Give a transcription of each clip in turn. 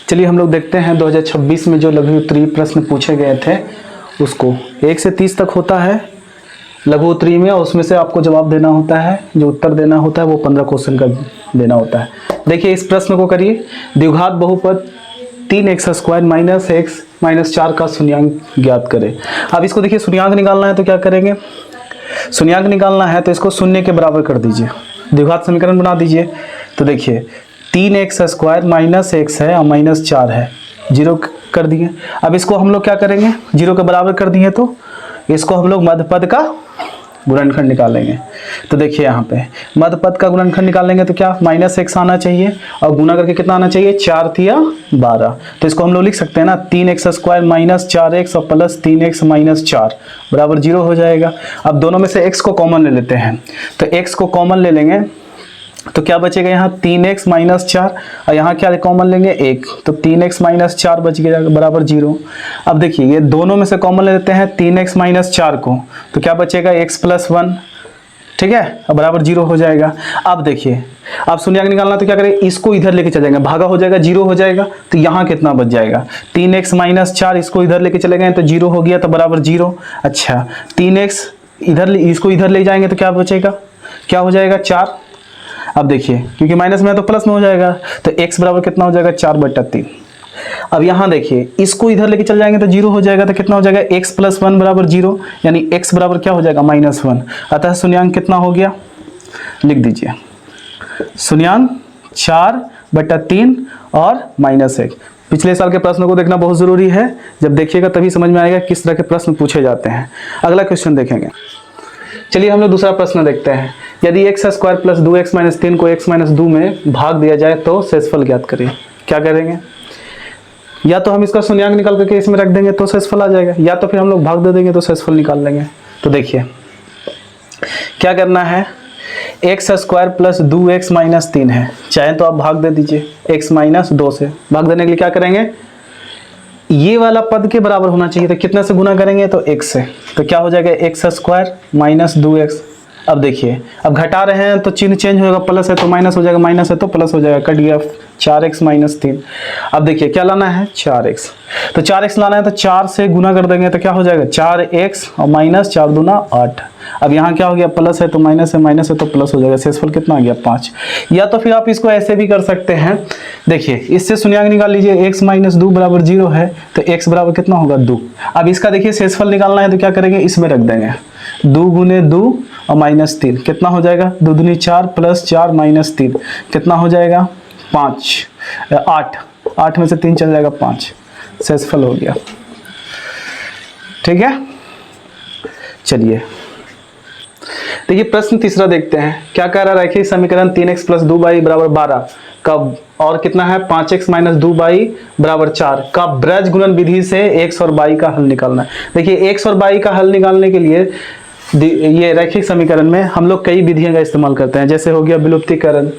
चलिए हम लोग देखते हैं 2026 में जो लघु उत्तरीय प्रश्न पूछे गए थे उसको 1 से 30 तक होता है लघु उत्तरीय में, और उसमें से आपको जवाब देना होता है, जो उत्तर देना होता है वो 15 क्वेश्चन का देना होता है। देखिए इस प्रश्न को करिए। द्विघात बहुपद 3x² माइनस x माइनस 4 का शून्यांक ज्ञात करें। अब इसको देखिए शून्यांक निकालना है तो क्या करेंगे, शून्यांक निकालना है तो इसको शून्य के बराबर कर दीजिए, द्विघात समीकरण बना दीजिए। तो देखिए 3x² माइनस x है और माइनस 4 है, 0 कर दिए। अब इसको हम लोग क्या करेंगे, 0 के बराबर कर दिए तो इसको हम लोग मध्यपद का गुणनखंड निकालेंगे। तो देखिए यहाँ पे मध्यपद का गुणनखंड निकालेंगे तो क्या माइनस x आना चाहिए और गुना करके कितना आना चाहिए, 4 तिया 12। तो इसको हम लोग लिख सकते हैं ना 3x² माइनस 4x और प्लस 3x माइनस 4 बराबर 0 हो जाएगा। अब दोनों में से x को कॉमन ले लेते हैं, तो x को कॉमन ले लेंगे तो क्या बचेगा यहाँ 3x माइनस 4 और यहाँ क्या कॉमन लेंगे 1, तो 3x माइनस 4 बच गया बराबर 0। अब देखिए ये दोनों में से कॉमन ले लेते हैं 3x माइनस 4 को, तो क्या बचेगा x प्लस 1, ठीक है, अब बराबर 0 हो जाएगा। अब देखिए अब शून्यांक निकालना तो क्या करें, इसको इधर लेके चले जाएंगे, भागा हो जाएगा 0 हो जाएगा, तो यहाँ कितना बच जाएगा 3x माइनस 4, इसको इधर लेके चले गए तो 0 हो गया तो बराबर 0। अच्छा 3x इधर, इसको इधर ले जाएंगे तो क्या बचेगा, क्या हो जाएगा 4। अब देखिए क्योंकि माइनस में है तो प्लस में हो जाएगा, तो x बराबर कितना हो जाएगा 4/3। अब यहाँ देखिए इसको इधर लेके चल जाएंगे तो 0 हो जाएगा, तो कितना हो जाएगा x प्लस 1 बराबर 0, यानी x बराबर क्या हो जाएगा -1। अतः शून्यांक कितना हो गया, लिख दीजिए शून्यांक 4/3 और -1। पिछले साल के प्रश्नों को देखना बहुत जरूरी है, जब देखिएगा तभी समझ में आएगा किस तरह के प्रश्न पूछे जाते हैं। अगला क्वेश्चन देखेंगे। चलिए हम लोग दूसरा प्रश्न देखते हैं। यदि x² प्लस 2x माइनस 3 को x माइनस 2 में भाग दिया जाए तो शेषफल ज्ञात करिए। क्या करेंगे, या तो हम इसका शून्यांक निकाल करके इसमें रख देंगे तो शेषफल आ जाएगा, या तो फिर हम लोग भाग दे देंगे तो शेषफल निकाल लेंगे। तो देखिए क्या करना है, x² प्लस 2x माइनस 3 है, चाहे तो आप भाग दे दीजिए x माइनस 2 से। भाग देने के लिए क्या करेंगे, ये वाला पद के बराबर होना चाहिए, तो कितना से गुना करेंगे तो x से, तो क्या हो जाएगा x² माइनस 2x। अब देखिए अब घटा रहे हैं तो चिन्ह चेंज होगा, प्लस है तो माइनस हो जाएगा, माइनस है तो प्लस हो जाएगा, कट गया 4x माइनस 3। अब देखिए क्या लाना है 4x, तो 4x लाना है तो 4 से गुना कर देंगे तो क्या हो जाएगा 4x और माइनस 4 दूना 8। अब यहाँ क्या हो गया, प्लस है तो माइनस है, माइनस है तो प्लस हो जाएगा, शेषफल कितना आ गया 5। या तो फिर आप इसको ऐसे भी कर सकते हैं, देखिए इससे शून्यांक निकाल लीजिए, x माइनस 2 बराबर 0 है तो x बराबर कितना होगा 2। अब इसका देखिए शेषफल निकालना है तो क्या करेंगे, इसमें रख देंगे 2 गुने 2 और माइनस 3, कितना हो जाएगा 2 दूनी 4 प्लस 4 माइनस 3, कितना हो जाएगा 5 8 में से 3 चल जाएगा 5, शेषफल हो गया। ठीक है, चलिए देखिए प्रश्न तीसरा देखते हैं। क्या कह रहा है, रैखिक समीकरण 3x प्लस 2y बराबर 12 का और कितना है 5x माइनस 2y बराबर 4 का ब्रज गुणन विधि से x और y का हल निकालना है। देखिए x और y का हल निकालने के लिए ये रैखिक समीकरण में हम लोग कई विधियों का इस्तेमाल करते हैं, जैसे हो गया विलुप्तीकरण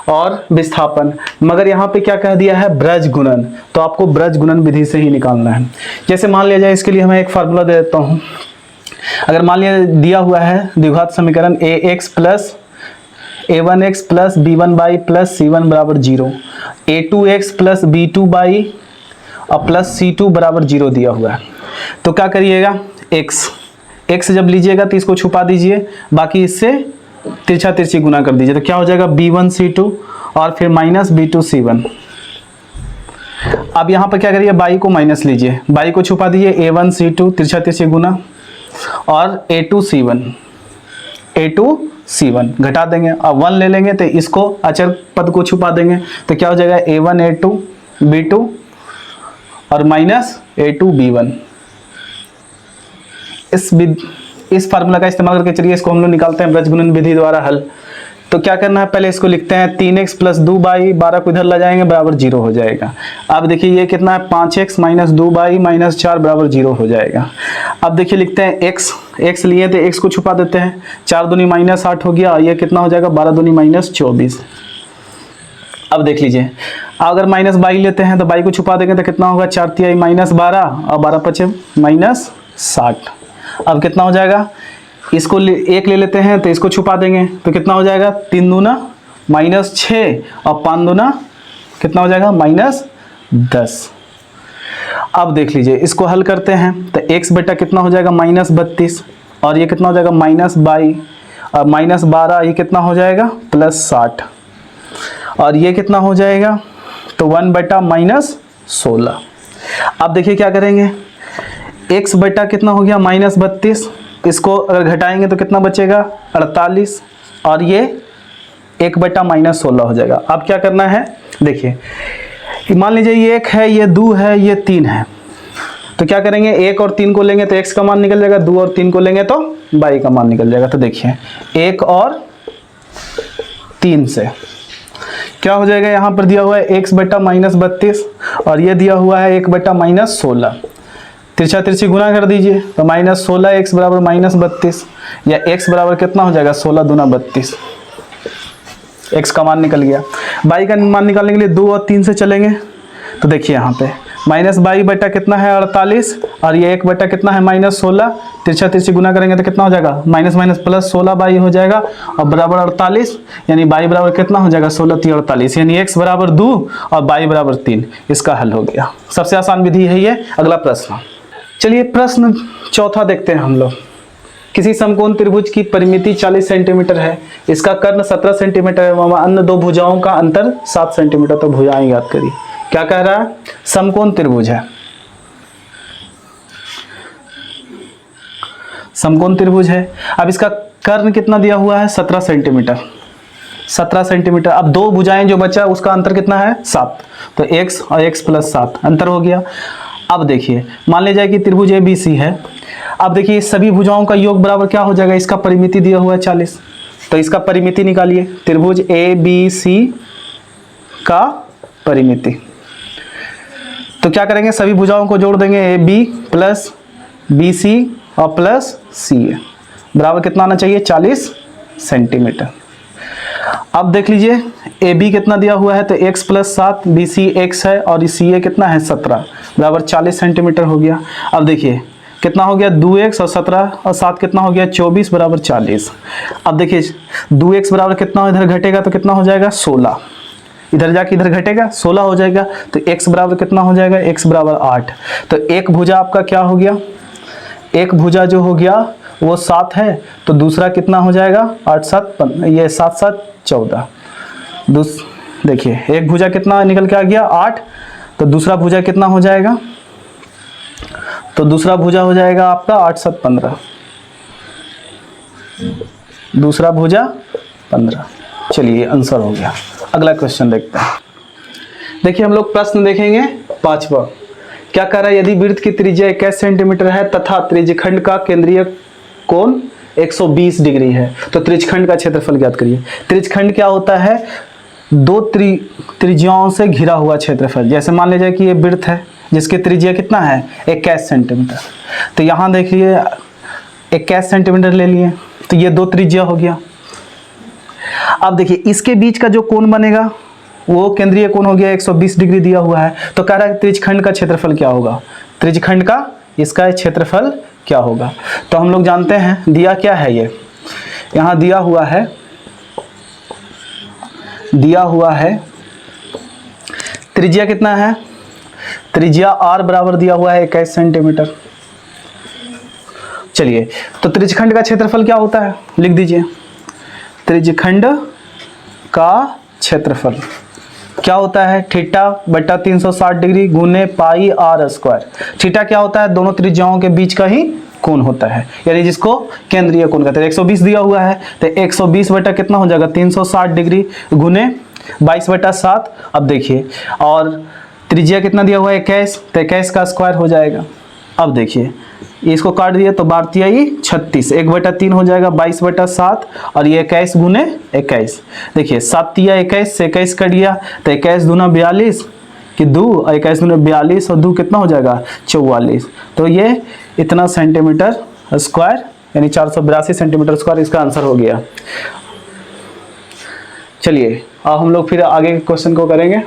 और विस्थापन, मगर यहाँ पे क्या कह दिया है ब्रज गुणन, तो आपको ब्रज गुणन विधि से ही निकालना है। जैसे मान लिया जाए, इसके लिए मैं एक फार्मूला दे देता हूँ। अगर मान लिया दिया हुआ है द्विघात समीकरण ax plus a1x plus b1y plus c1 बराबर 0, a2x प्लस b2y और प्लस c2 बराबर 0 दिया हुआ है, तो क्या करिएगा x जब लीजिएगा तो इसको छुपा दीजिए, बाकी इससे तिरछा तिरछी गुना कर दीजिए, तो क्या हो जाएगा b1 c2 और फिर माइनस b2 c1। अब यहाँ पर क्या करिए, y को माइनस लीजिए, y को छुपा दीजिए, a1 c2 तिरछा तिरछी गुना और a2 c1 घटा देंगे, अब 1 ले लेंगे तो इसको अचर पद को छुपा देंगे, तो क्या हो जाएगा a1 a2 b2 और माइनस a2 b1। इस फार्मूला का इस्तेमाल करके चलिए इसको हम लोग निकालते हैं ब्रज गुणन विधि द्वारा हल। तो क्या करना है, पहले इसको लिखते हैं 3x प्लस 2y, 12 को इधर ला जाएंगे बराबर 0 हो जाएगा। अब देखिए ये कितना है 5x माइनस 2y माइनस 4 बराबर 0 हो जाएगा। अब देखिए लिखते हैं x लिए तो x को छुपा देते हैं, 4 दूनी माइनस 8 हो गया, ये कितना हो जाएगा 12 दूनी माइनस 24। अब देख लीजिए अगर माइनस y लेते हैं तो y को छुपा देंगे तो कितना होगा 4 तिहाई माइनस 12 और 12 पचे माइनस 60। अब कितना हो जाएगा, इसको 1 ले लेते हैं तो इसको छुपा देंगे तो कितना हो जाएगा 3 दूना माइनस 6 और 5 दूना कितना हो जाएगा 10। अब देख लीजिए, इसको हल करते हैं तो x बेटा कितना हो जाएगा -32, और ये कितना हो जाएगा -22, और -12, ये कितना हो जाएगा +60, और ये कितना हो जाएगा तो 1 बेटा -16। अब देखिए क्या करेंगे, x बेटा कितना हो गया -32, इसको अगर घटाएंगे तो कितना बचेगा 48, और ये 1 बेटा -16 हो जाएगा। अब क्या करना है, देखिए मान लीजिए ये 1 है, ये 2 है, ये 3 है, तो क्या करेंगे 1 और 3 को लेंगे तो x का मान निकल जाएगा, 2 और 3 को लेंगे तो y का मान निकल जाएगा। तो देखिए 1 और 3 से क्या हो जाएगा, यहाँ पर दिया हुआ है x बेटा -32 और ये दिया हुआ है 1 बेटा -16, तिरछा तिरछी गुना कर दीजिए तो -16 x बराबर -32, या x बराबर कितना हो जाएगा 16 दूना 32, x का मान निकल गया। y का मान निकालने के लिए 2 और 3 से चलेंगे तो देखिए यहाँ पे -22 बेटा कितना है 48, और ये 1 बेटा कितना है -16, तिरछा तिरछी गुना करेंगे तो कितना हो जाएगा -16 हो जाएगा, और बराबर 48, यानी y बराबर कितना हो जाएगा 16 3 48, यानी x बराबर 2 और y बराबर 3। इसका हल हो गया। सबसे आसान विधि है ये। अगला प्रश्न, चलिए प्रश्न चौथा देखते हैं हम लोग। किसी समकोण त्रिभुज की परिमिति 40 सेंटीमीटर है, इसका कर्ण 17 सेंटीमीटर है, वहाँ अन्य दो भुजाओं का अंतर 7 सेंटीमीटर। तो भुजाएं याद करिए। क्या कह रहा है, समकोण त्रिभुज है, समकोण त्रिभुज है। अब इसका कर्ण कितना दिया हुआ है 17 सेंटीमीटर, 17 सेंटीमीटर। अब दो भुजाएं जो बचा उसका अंतर कितना है 7, तो x और x + 7 अंतर हो गया। अब देखिए मान लीजिए कि त्रिभुज ABC है। अब देखिए सभी भुजाओं का योग बराबर क्या हो जाएगा, इसका परिमिति दिया हुआ है 40, तो इसका परिमिति निकालिए। त्रिभुज ABC का परिमिति, तो क्या करेंगे सभी भुजाओं को जोड़ देंगे, AB + BC और +CA बराबर कितना आना चाहिए 40 सेंटीमीटर। अब देख लीजिए AB कितना दिया हुआ है, तो x + 7, BC x है और CA कितना है 17 बराबर 40 सेंटीमीटर हो गया। अब देखिए कितना हो गया 2x और 17 और 7 कितना हो गया 24 बराबर 40। अब देखिए 2x बराबर कितना इधर घटेगा तो कितना हो जाएगा 16, इधर जाके इधर घटेगा 16 हो जाएगा, तो x बराबर कितना हो जाएगा, x बराबर 8। तो एक भुजा आपका क्या हो गया, एक भुजा जो हो गया वो 7 है, तो दूसरा कितना हो जाएगा 8 7 ये 7 7 14। देखिए एक भुजा कितना निकल के आ गया 8, तो दूसरा भुजा कितना हो जाएगा, तो दूसरा भुजा हो जाएगा आपका 8 7 15, दूसरा भुजा 15। चलिए आंसर हो गया। अगला क्वेश्चन देखते हैं। देखिए हम लोग प्रश्न देखेंगे 5वां। क्या कह रहा है, यदि वृत्त की त्रिज्या 21 सेंटीमीटर है तथा त्रिज्यखंड का केंद्रीय कोण 120 डिग्री है, तो त्रिज्यखंड का क्षेत्रफल ज्ञात करिए। त्रिज्यखंड क्या होता है, दो त्रिज्याओं से घिरा हुआ क्षेत्रफल। जैसे मान लीजिए कि ये वृत्त है जिसकी त्रिज्या कितना है 21 सेंटीमीटर, तो यहाँ देखिए 21 सेंटीमीटर ले लिए, तो ये दो त्रिज्या हो गया। अब देखिए इसके बीच का जो कोण बनेगा वो केंद्रीय कोण हो गया 120 डिग्री दिया हुआ है। तो कह रहा है त्रिज्यखंड का क्षेत्रफल क्या होगा, त्रिज्यखंड का इसका क्षेत्रफल क्या होगा। तो हम लोग जानते हैं दिया क्या है, ये यहाँ दिया हुआ है त्रिज्या कितना है, त्रिज्या r बराबर दिया हुआ है 21 सेंटीमीटर। चलिए तो त्रिज्यखंड का क्षेत्रफल क्या होता है लिख दीजिए। त्रिज्यखंड का क्षेत्रफल क्या होता है, थीटा बटा 360 डिग्री गुने पाई r²। थीटा क्या होता है, दोनों त्रिज्याओं के बीच का ही कोण होता है, यानी जिसको केंद्रीय कोण कहते हैं। 120 दिया हुआ है तो 120 बटा कितना हो जाएगा 360 डिग्री गुने 22/7। अब देखिए और त्रिज्या कितना दिया हुआ है 21, तो 21 का स्क्वायर हो जाएगा। अब देखिए इसको काट दिए तो बारतिया ही 36, 1/3 हो जाएगा 22/7, और ये 21 गुने 21। देखिए 7 तिया 21 से 21 कट गया तो 21 दूना 42 कि 2 और 21 दूना 42 और 2 कितना हो जाएगा 44। तो ये इतना सेंटीमीटर स्क्वायर यानी 482 सेंटीमीटर स्क्वायर इसका आंसर हो गया। चलिए अब हम लोग फिर आगे के क्वेश्चन को करेंगे।